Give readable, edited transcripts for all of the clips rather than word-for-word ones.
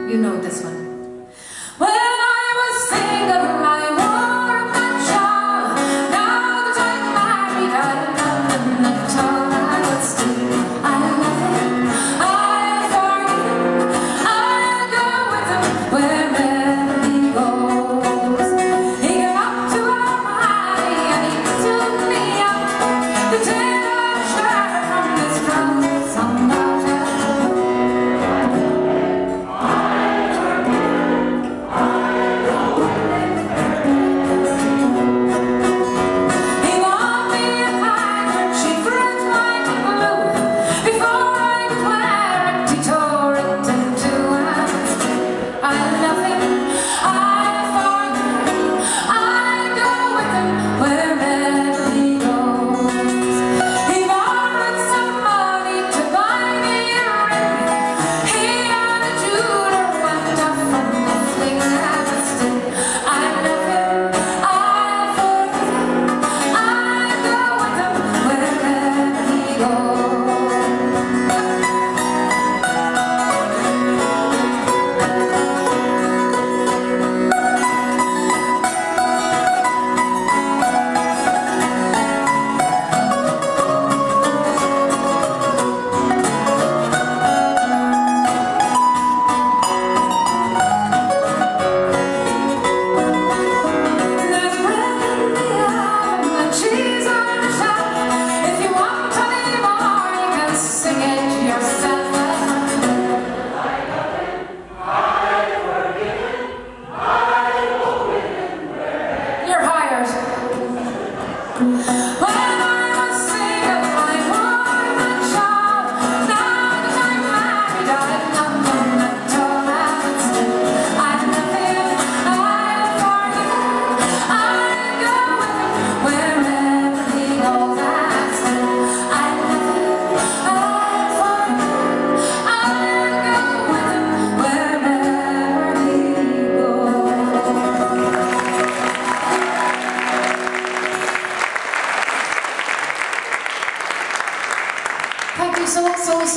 You know this one. When I was single, I wore a shawl. Now that I'm married, I love him at all. But still, I love him. I forgive him. I go with him wherever he goes. He got up to our high and he took me up the tail shirt from his trousers on my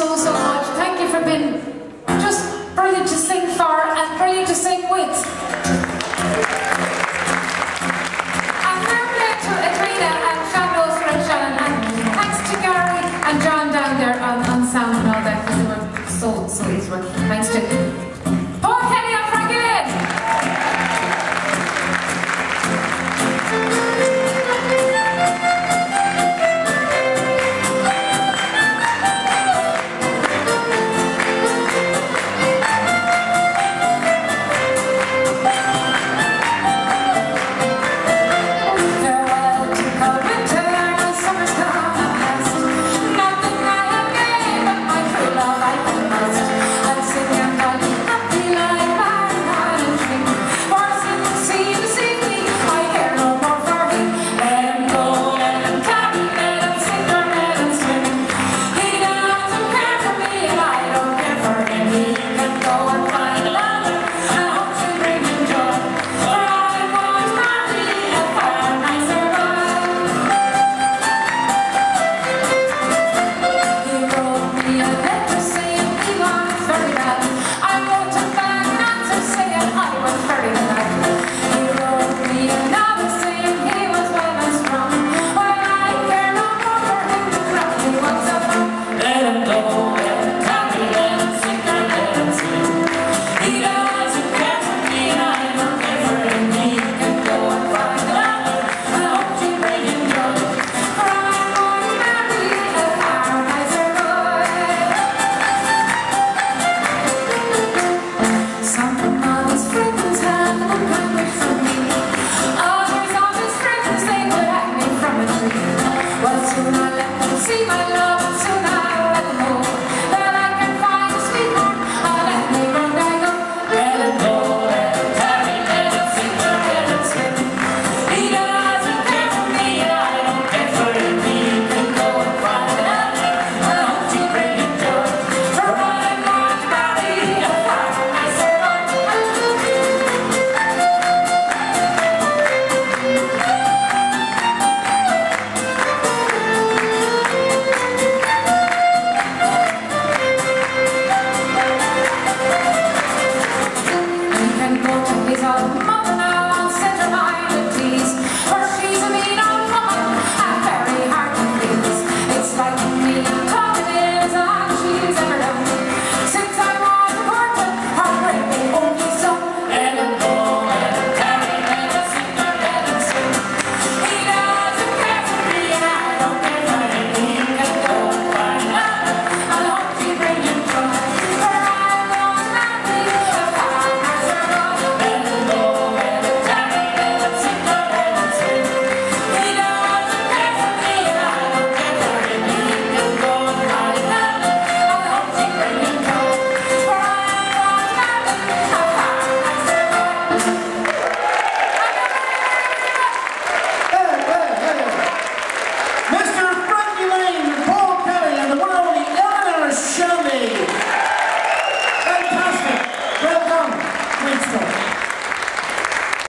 so much. Thank you for being just brilliant to sing for and brilliant to sing with. And fair play to Adrina and Shandos for Shannon, and thanks to Gary and John down there on sound and all that, because they were so easy work. Thanks to Paul Kenny and Frankie Lynn. Nothing I have gained but my true love I can trust. I'll sing and I'll your mind.